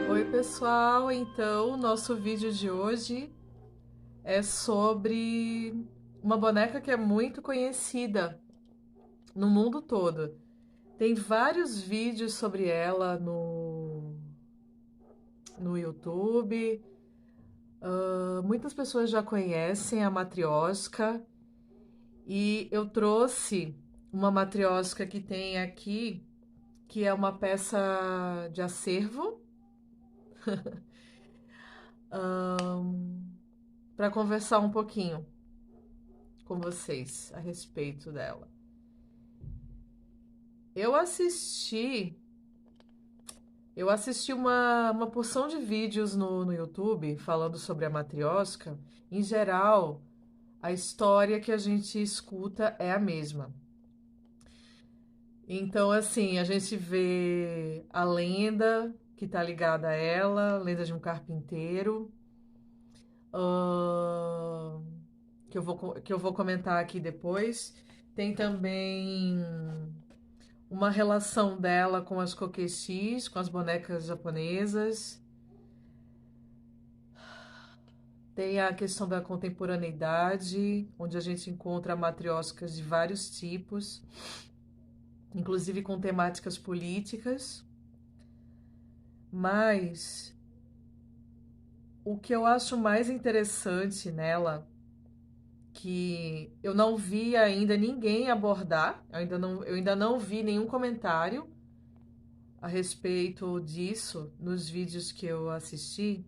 Oi, pessoal! Então, o nosso vídeo de hoje é sobre uma boneca que é muito conhecida no mundo todo. Tem vários vídeos sobre ela no YouTube. Muitas pessoas já conhecem a Matrioska. E eu trouxe uma Matrioska que tem aqui, que é uma peça de acervo, para conversar um pouquinho com vocês a respeito dela. Eu assisti uma porção de vídeos no YouTube falando sobre a Matrioska. Em geral, a história que a gente escuta é a mesma. Então, assim, a gente vê a lenda que tá ligada a ela, a lenda de um carpinteiro, que eu vou comentar aqui depois. Tem também uma relação dela com as kokeishis, com as bonecas japonesas. Tem a questão da contemporaneidade, onde a gente encontra matrioscas de vários tipos, inclusive com temáticas políticas. Mas o que eu acho mais interessante nela, que eu não vi ainda ninguém abordar, eu ainda não vi nenhum comentário a respeito disso nos vídeos que eu assisti,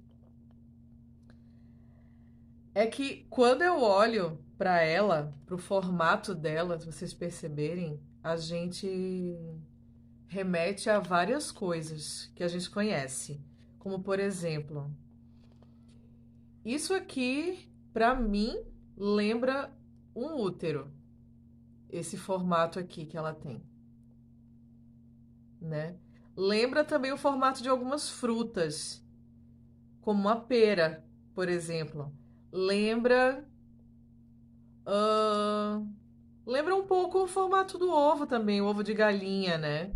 é que quando eu olho para ela, para o formato dela, se vocês perceberem, a gente remete a várias coisas que a gente conhece. Como, por exemplo, isso aqui, para mim, lembra um útero. Esse formato aqui que ela tem, né? Lembra também o formato de algumas frutas, como a pera, por exemplo. Lembra Ahn, lembra um pouco o formato do ovo também, o ovo de galinha, né?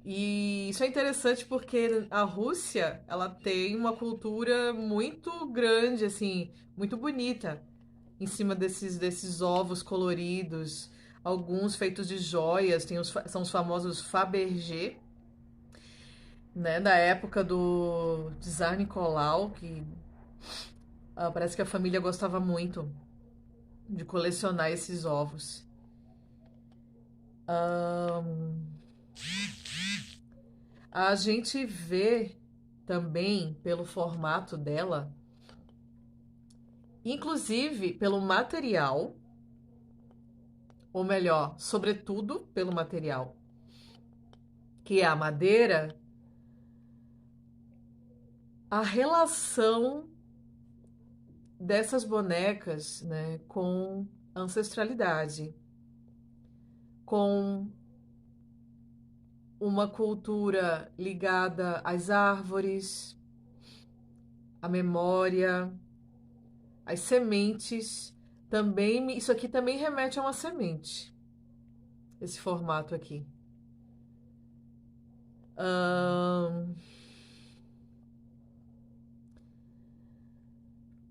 E isso é interessante porque a Rússia, ela tem uma cultura muito grande, assim, muito bonita, em cima desses ovos coloridos, alguns feitos de joias, são os famosos Fabergé, né? Da época do Tsar Nicolau, que parece que a família gostava muito de colecionar esses ovos. A gente vê também pelo formato dela, inclusive pelo material, ou melhor, sobretudo pelo material, que é a madeira, a relação dessas bonecas, né, com ancestralidade, com uma cultura ligada às árvores, à memória, às sementes. Também, isso aqui também remete a uma semente, esse formato aqui.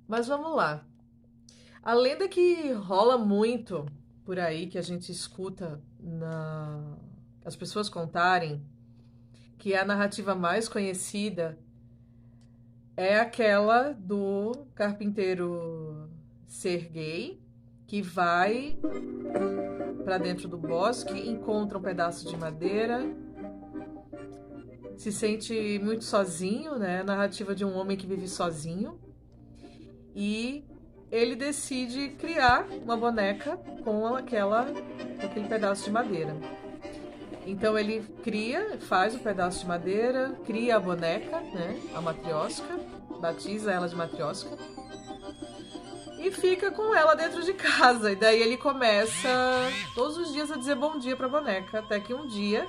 Mas vamos lá. A lenda que rola muito por aí, que a gente escuta as pessoas contarem, que é a narrativa mais conhecida, é aquela do carpinteiro Sergei, que vai para dentro do bosque, encontra um pedaço de madeira, se sente muito sozinho, né? A narrativa de um homem que vive sozinho. E ele decide criar uma boneca com aquele pedaço de madeira. Então ele faz o pedaço de madeira, cria a boneca, né, a matrioska, batiza ela de matrioska e fica com ela dentro de casa. E daí ele começa todos os dias a dizer bom dia pra boneca, até que um dia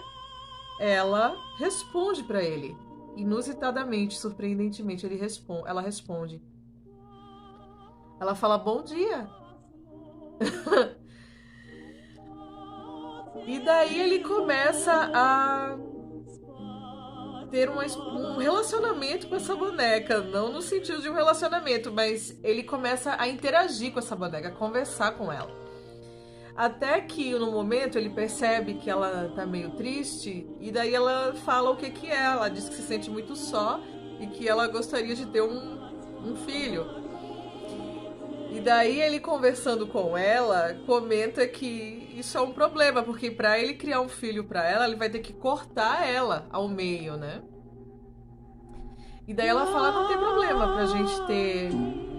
ela responde pra ele. Inusitadamente, surpreendentemente, ela responde. Ela fala bom dia. E daí ele começa a ter um relacionamento com essa boneca. Não no sentido de um relacionamento, mas ele começa a interagir com essa boneca, a conversar com ela. Até que no momento ele percebe que ela tá meio triste, e daí ela fala o que que é. Ela diz que se sente muito só e que ela gostaria de ter um filho. E daí ele conversando com ela, comenta que isso é um problema, porque para ele criar um filho para ela, ele vai ter que cortar ela ao meio, né? E daí ela fala, não tem problema, pra gente ter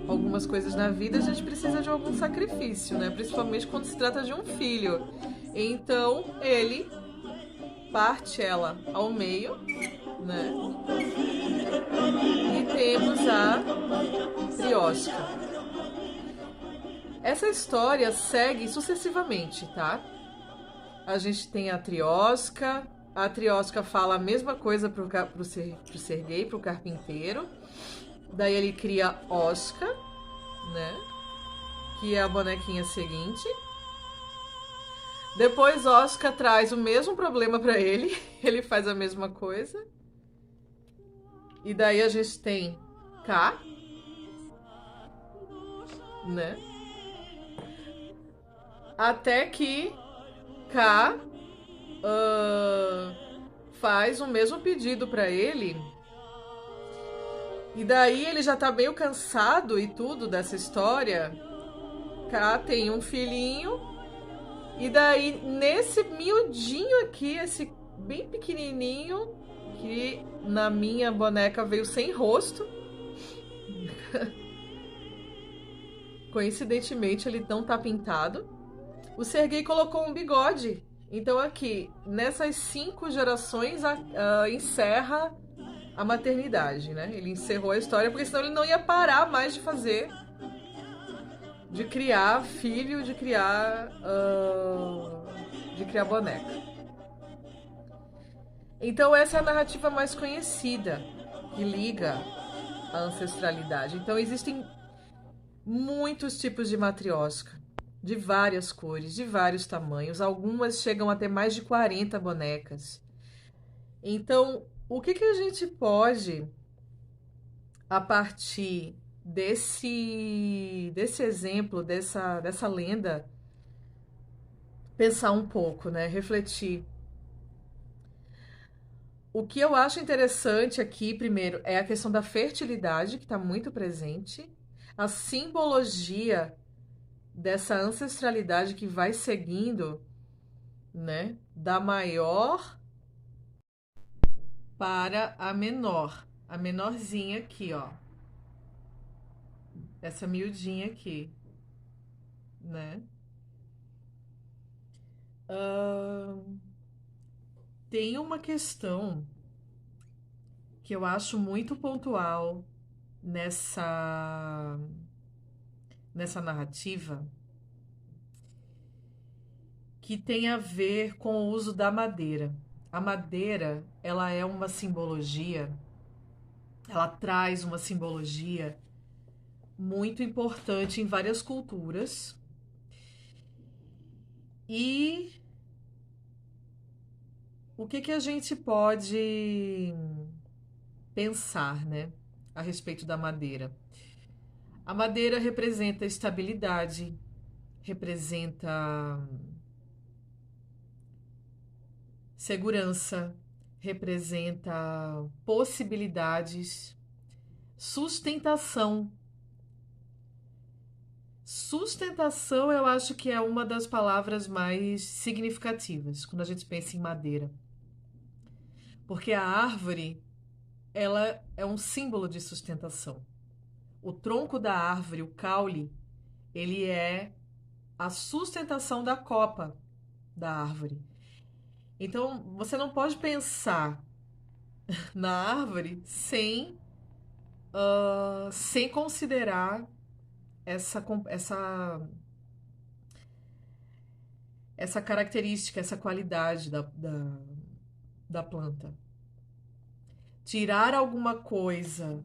algumas coisas na vida, a gente precisa de algum sacrifício, né? Principalmente quando se trata de um filho. Então ele parte ela ao meio, né? E temos a Triosca. Essa história segue sucessivamente, tá? A gente tem a Triosca. A Triosca fala a mesma coisa pro Serguei, pro carpinteiro. Daí ele cria Oscar, né? Que é a bonequinha seguinte. Depois Oscar traz o mesmo problema pra ele. Ele faz a mesma coisa. E daí a gente tem K, né? Até que K faz o mesmo pedido pra ele. E daí ele já tá meio cansado e tudo dessa história. K tem um filhinho. E daí, nesse miudinho aqui, esse bem pequenininho, que na minha boneca veio sem rosto. Coincidentemente, ele não tá pintado. O Serguei colocou um bigode. Então aqui, nessas 5 gerações, encerra a maternidade, né? Ele encerrou a história, porque senão ele não ia parar mais de fazer, de criar filho, de criar boneca. Então essa é a narrativa mais conhecida, que liga a ancestralidade. Então existem muitos tipos de matriosca, de várias cores, de vários tamanhos. Algumas chegam a ter mais de 40 bonecas. Então, o que a gente pode, a partir desse exemplo, dessa lenda, pensar um pouco, né? Refletir. O que eu acho interessante aqui, primeiro, é a questão da fertilidade, que está muito presente, a simbologia dessa ancestralidade que vai seguindo, né, da maior para a menor. A menorzinha aqui, ó. Essa miudinha aqui, né? Tem uma questão que eu acho muito pontual nessa narrativa, que tem a ver com o uso da madeira. A madeira, ela é uma simbologia, ela traz uma simbologia muito importante em várias culturas. E o que a gente pode pensar, né, a respeito da madeira? A madeira representa estabilidade, representa segurança, representa possibilidades, sustentação. Sustentação, eu acho que é uma das palavras mais significativas quando a gente pensa em madeira. Porque a árvore, ela é um símbolo de sustentação. O tronco da árvore, o caule, ele é a sustentação da copa da árvore. Então, você não pode pensar na árvore sem considerar essa, essa característica, essa qualidade da planta. Tirar alguma coisa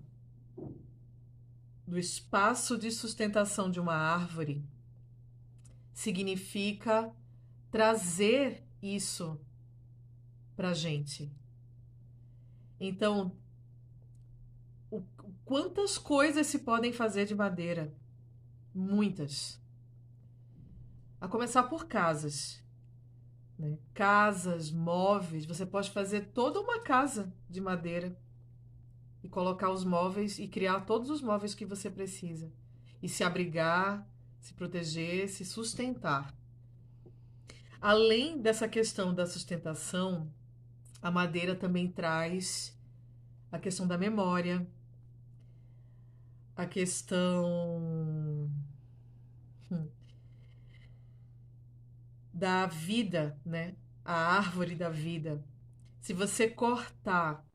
do espaço de sustentação de uma árvore significa trazer isso pra gente. Então, quantas coisas se podem fazer de madeira? Muitas. A começar por casas, né? Casas, móveis. Você pode fazer toda uma casa de madeira e colocar os móveis e criar todos os móveis que você precisa. E se abrigar, se proteger, se sustentar. Além dessa questão da sustentação, a madeira também traz a questão da memória, a questão da vida, né? A árvore da vida. Se você cortar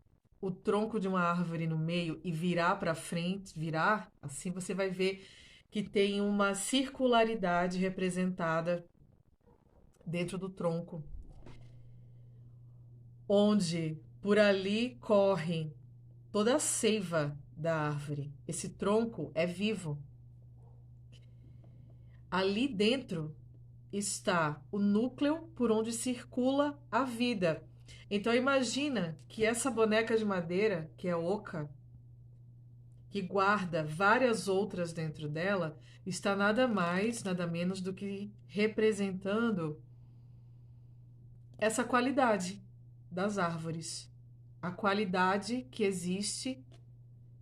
o tronco de uma árvore no meio e virar para frente, virar, assim você vai ver que tem uma circularidade representada dentro do tronco, onde por ali corre toda a seiva da árvore. Esse tronco é vivo. Ali dentro está o núcleo por onde circula a vida. Então imagina que essa boneca de madeira, que é oca, que guarda várias outras dentro dela, está nada mais, nada menos do que representando essa qualidade das árvores. A qualidade que existe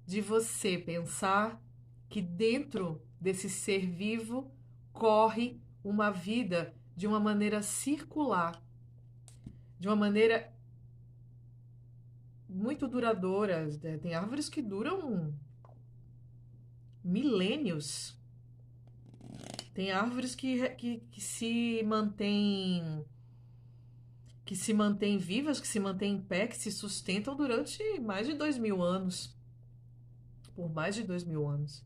de você pensar que dentro desse ser vivo corre uma vida de uma maneira circular, de uma maneira muito duradoura. Tem árvores que duram milênios. Tem árvores que se mantêm vivas, que se mantêm em pé, que se sustentam durante mais de 2000 anos. Por mais de 2000 anos.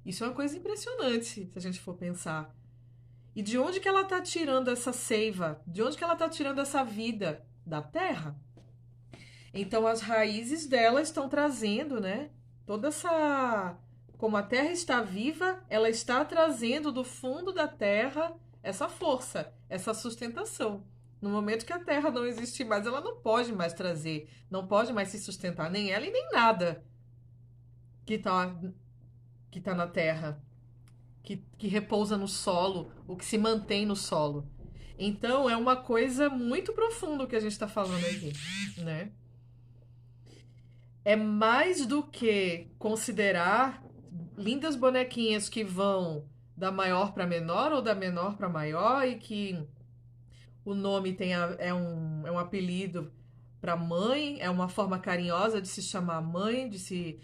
Isso é uma coisa impressionante, se a gente for pensar. E de onde que ela está tirando essa seiva? De onde que ela está tirando essa vida? Da terra. Então as raízes dela estão trazendo, né? Toda essa... Como a terra está viva, ela está trazendo do fundo da terra essa força, essa sustentação. No momento que a terra não existe mais, ela não pode mais trazer, não pode mais se sustentar, nem ela e nem nada que tá na terra, que repousa no solo, o que se mantém no solo. Então é uma coisa muito profunda o que a gente está falando aqui, né? É mais do que considerar lindas bonequinhas que vão da maior para menor ou da menor para maior e que o nome é um apelido para mãe, é uma forma carinhosa de se chamar mãe, de se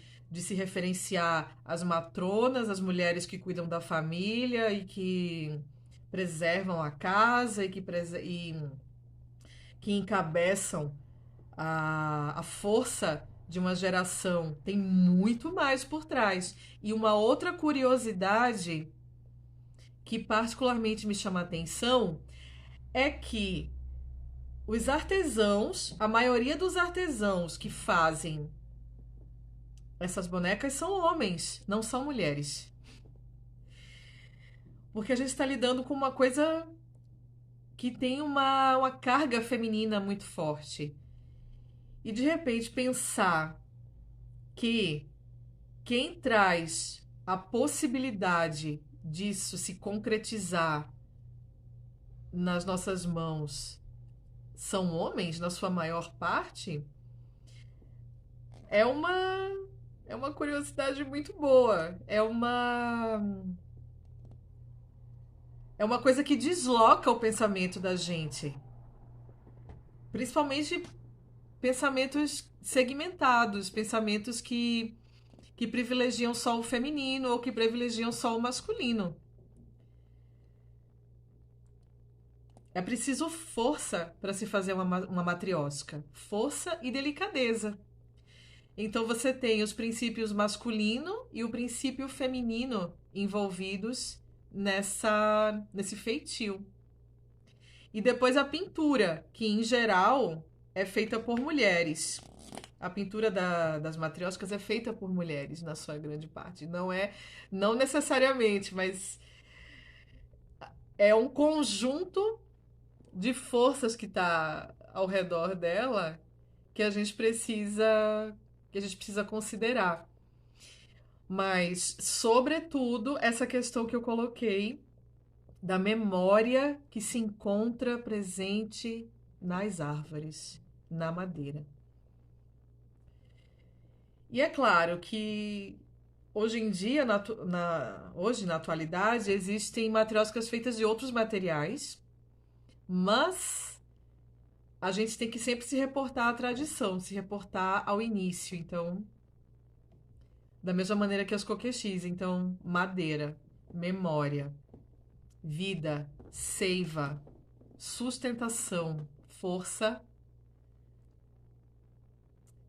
referenciar às matronas, as mulheres que cuidam da família e que preservam a casa e que encabeçam a força de uma geração. Tem muito mais por trás. E uma outra curiosidade que particularmente me chama a atenção é que os artesãos, a maioria dos artesãos que fazem essas bonecas são homens, não são mulheres. Porque a gente está lidando com uma coisa que tem uma carga feminina muito forte. E de repente pensar que quem traz a possibilidade disso se concretizar nas nossas mãos são homens, na sua maior parte, é uma curiosidade muito boa. É uma coisa que desloca o pensamento da gente. Principalmente pensamentos segmentados, pensamentos que privilegiam só o feminino ou que privilegiam só o masculino. É preciso força para se fazer uma matriosca. Força e delicadeza. Então você tem os princípios masculino e o princípio feminino envolvidos nesse feitio. E depois a pintura, que em geral é feita por mulheres. a pintura das matrioscas é feita por mulheres, na sua grande parte. Não necessariamente, mas é um conjunto de forças que está ao redor dela que a gente precisa considerar. Mas, sobretudo, essa questão que eu coloquei da memória que se encontra presente nas árvores, na madeira. E é claro que hoje em dia, hoje na atualidade, existem matrioscas feitas de outros materiais, mas a gente tem que sempre se reportar à tradição, se reportar ao início. Então, da mesma maneira que as kokeshis. Então, madeira, memória, vida, seiva, sustentação, força,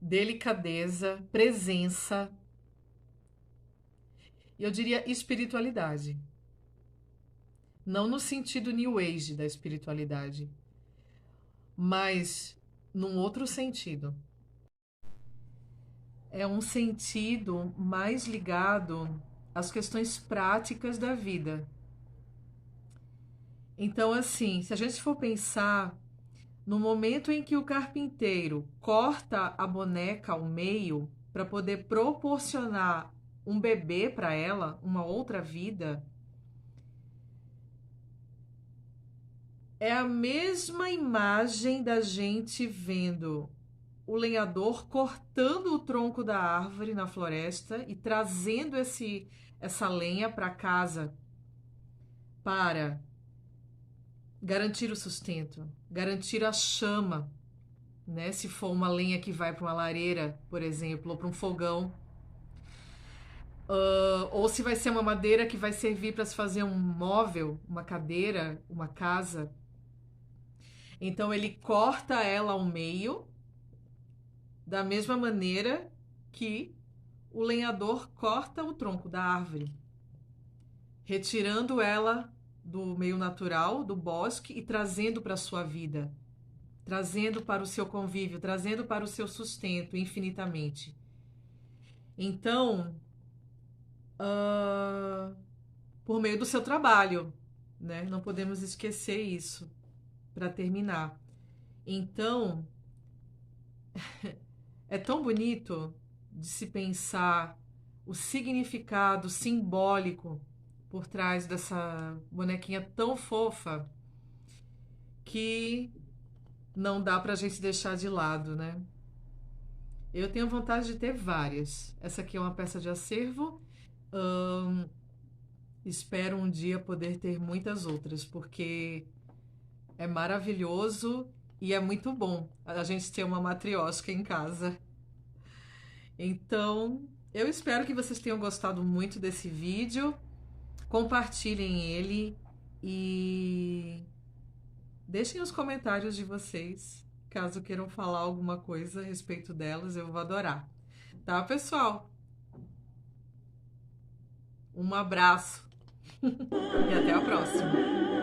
delicadeza, presença, e eu diria espiritualidade. Não no sentido New Age da espiritualidade, mas num outro sentido. É um sentido mais ligado às questões práticas da vida. Então, assim, se a gente for pensar no momento em que o carpinteiro corta a boneca ao meio para poder proporcionar um bebê para ela, uma outra vida, é a mesma imagem da gente vendo o lenhador cortando o tronco da árvore na floresta e trazendo essa lenha para casa para garantir o sustento, garantir a chama, né? Se for uma lenha que vai para uma lareira, por exemplo, ou para um fogão, ou se vai ser uma madeira que vai servir para se fazer um móvel, uma cadeira, uma casa. Então ele corta ela ao meio, da mesma maneira que o lenhador corta o tronco da árvore, retirando ela do meio natural, do bosque, e trazendo para a sua vida, trazendo para o seu convívio, trazendo para o seu sustento infinitamente. Então, por meio do seu trabalho, né? Não podemos esquecer isso para terminar. Então, é tão bonito de se pensar o significado simbólico por trás dessa bonequinha tão fofa que não dá pra gente deixar de lado, né? Eu tenho vontade de ter várias. Essa aqui é uma peça de acervo. Espero um dia poder ter muitas outras, porque é maravilhoso e é muito bom a gente ter uma matriosca em casa. Então, eu espero que vocês tenham gostado muito desse vídeo. Compartilhem ele e deixem os comentários de vocês, caso queiram falar alguma coisa a respeito delas, eu vou adorar. Tá, pessoal? Um abraço e até a próxima.